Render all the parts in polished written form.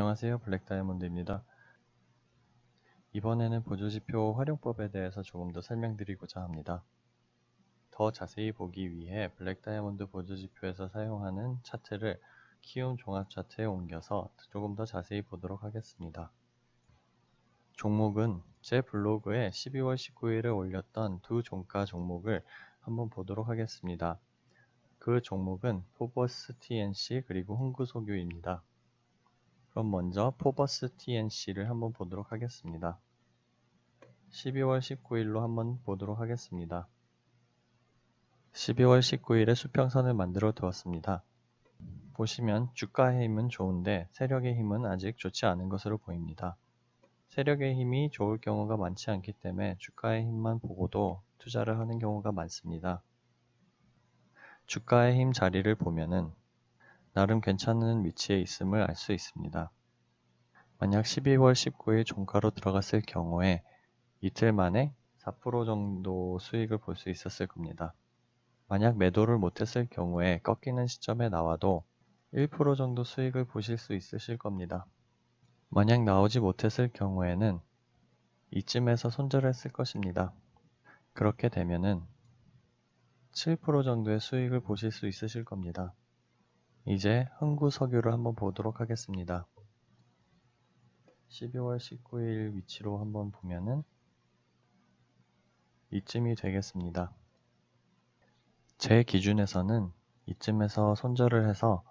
안녕하세요. 블랙다이아몬드입니다. 이번에는 보조지표 활용법에 대해서 조금 더 설명드리고자 합니다. 더 자세히 보기 위해 블랙다이아몬드 보조지표에서 사용하는 차트를 키움 종합 차트에 옮겨서 조금 더 자세히 보도록 하겠습니다. 종목은 제 블로그에 12월 19일에 올렸던 두 종가 종목을 한번 보도록 하겠습니다. 그 종목은 포버스 TNC 그리고 흥구석유입니다. 그럼 먼저 포버스 TNC를 한번 보도록 하겠습니다. 12월 19일로 한번 보도록 하겠습니다. 12월 19일에 수평선을 만들어 두었습니다. 보시면 주가의 힘은 좋은데 세력의 힘은 아직 좋지 않은 것으로 보입니다. 세력의 힘이 좋을 경우가 많지 않기 때문에 주가의 힘만 보고도 투자를 하는 경우가 많습니다. 주가의 힘 자리를 보면은 나름 괜찮은 위치에 있음을 알 수 있습니다. 만약 12월 19일 종가로 들어갔을 경우에 이틀 만에 4% 정도 수익을 볼 수 있었을 겁니다. 만약 매도를 못했을 경우에 꺾이는 시점에 나와도 1% 정도 수익을 보실 수 있으실 겁니다. 만약 나오지 못했을 경우에는 이쯤에서 손절을 했을 것입니다. 그렇게 되면은 7% 정도의 수익을 보실 수 있으실 겁니다. 이제 흥구석유를 한번 보도록 하겠습니다. 12월 19일 위치로 한번 보면은 이쯤이 되겠습니다. 제 기준에서는 이쯤에서 손절을 해서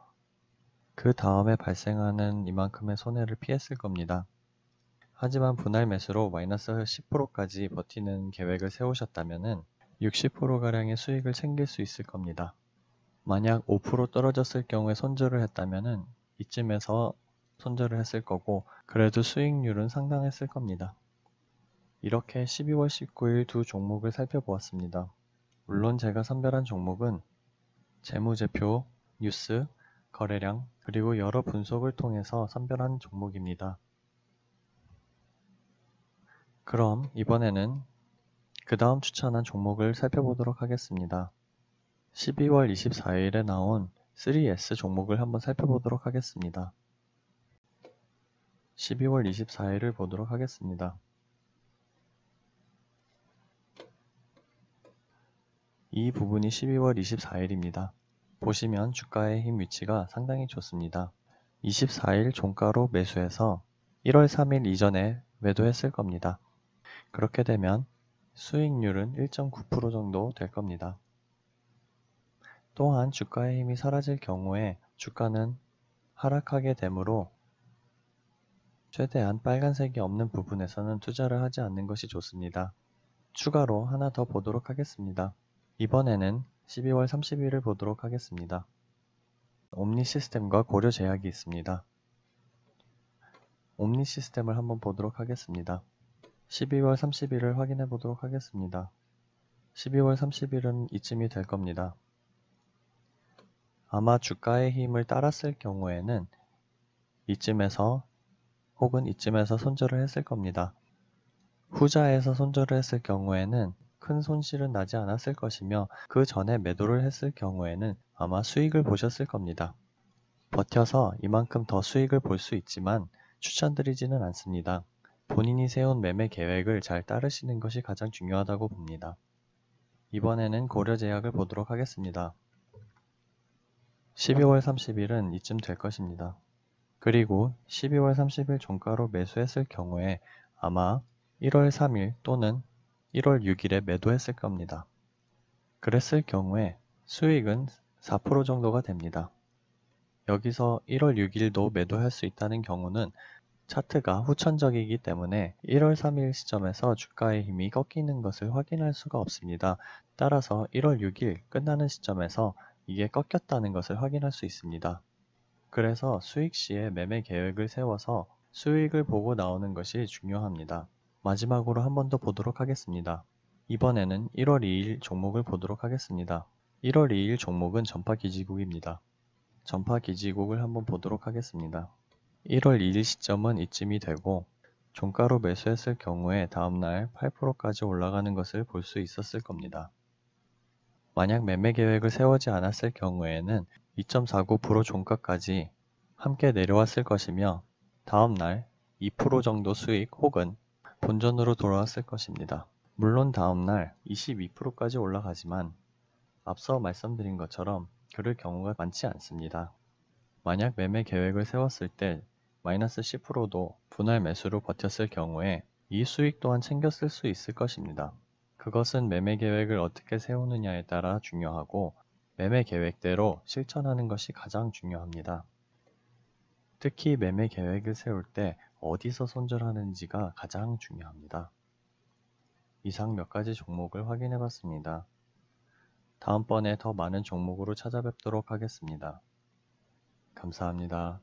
그 다음에 발생하는 이만큼의 손해를 피했을 겁니다. 하지만 분할 매수로 마이너스 10%까지 버티는 계획을 세우셨다면 60%가량의 수익을 챙길 수 있을 겁니다. 만약 5% 떨어졌을 경우에 손절을 했다면 이쯤에서 손절을 했을 거고 그래도 수익률은 상당했을 겁니다. 이렇게 12월 19일 두 종목을 살펴보았습니다. 물론 제가 선별한 종목은 재무제표, 뉴스, 거래량, 그리고 여러 분석을 통해서 선별한 종목입니다. 그럼 이번에는 그 다음 추천한 종목을 살펴보도록 하겠습니다. 12월 24일에 나온 3S 종목을 한번 살펴보도록 하겠습니다. 12월 24일을 보도록 하겠습니다. 이 부분이 12월 24일입니다. 보시면 주가의 힘 위치가 상당히 좋습니다. 24일 종가로 매수해서 1월 3일 이전에 매도했을 겁니다. 그렇게 되면 수익률은 1.9% 정도 될 겁니다. 또한 주가의 힘이 사라질 경우에 주가는 하락하게 되므로 최대한 빨간색이 없는 부분에서는 투자를 하지 않는 것이 좋습니다. 추가로 하나 더 보도록 하겠습니다. 이번에는 12월 30일을 보도록 하겠습니다. 옴니시스템과 고려제약이 있습니다. 옴니시스템을 한번 보도록 하겠습니다. 12월 30일을 확인해 보도록 하겠습니다. 12월 30일은 이쯤이 될 겁니다. 아마 주가의 힘을 따랐을 경우에는 이쯤에서 혹은 이쯤에서 손절을 했을 겁니다. 후자에서 손절을 했을 경우에는 큰 손실은 나지 않았을 것이며 그 전에 매도를 했을 경우에는 아마 수익을 보셨을 겁니다. 버텨서 이만큼 더 수익을 볼 수 있지만 추천드리지는 않습니다. 본인이 세운 매매 계획을 잘 따르시는 것이 가장 중요하다고 봅니다. 이번에는 고려제약을 보도록 하겠습니다. 12월 30일은 이쯤 될 것입니다. 그리고 12월 30일 종가로 매수했을 경우에 아마 1월 3일 또는 1월 6일에 매도했을 겁니다. 그랬을 경우에 수익은 4% 정도가 됩니다. 여기서 1월 6일도 매도할 수 있다는 경우는 차트가 후천적이기 때문에 1월 3일 시점에서 주가의 힘이 꺾이는 것을 확인할 수가 없습니다. 따라서 1월 6일 끝나는 시점에서 이게 꺾였다는 것을 확인할 수 있습니다. 그래서 수익 시에 매매 계획을 세워서 수익을 보고 나오는 것이 중요합니다. 마지막으로 한 번 더 보도록 하겠습니다. 이번에는 1월 2일 종목을 보도록 하겠습니다. 1월 2일 종목은 전파기지국입니다. 전파기지국을 한번 보도록 하겠습니다. 1월 2일 시점은 이쯤이 되고 종가로 매수했을 경우에 다음날 8%까지 올라가는 것을 볼 수 있었을 겁니다. 만약 매매 계획을 세우지 않았을 경우에는 2.49% 종가까지 함께 내려왔을 것이며 다음 날 2% 정도 수익 혹은 본전으로 돌아왔을 것입니다. 물론 다음 날 22%까지 올라가지만 앞서 말씀드린 것처럼 그럴 경우가 많지 않습니다. 만약 매매 계획을 세웠을 때 마이너스 10%도 분할 매수로 버텼을 경우에 이 수익 또한 챙겨 쓸 수 있을 것입니다. 그것은 매매 계획을 어떻게 세우느냐에 따라 중요하고 매매 계획대로 실천하는 것이 가장 중요합니다. 특히 매매 계획을 세울 때 어디서 손절하는지가 가장 중요합니다. 이상 몇 가지 종목을 확인해 봤습니다. 다음번에 더 많은 종목으로 찾아뵙도록 하겠습니다. 감사합니다.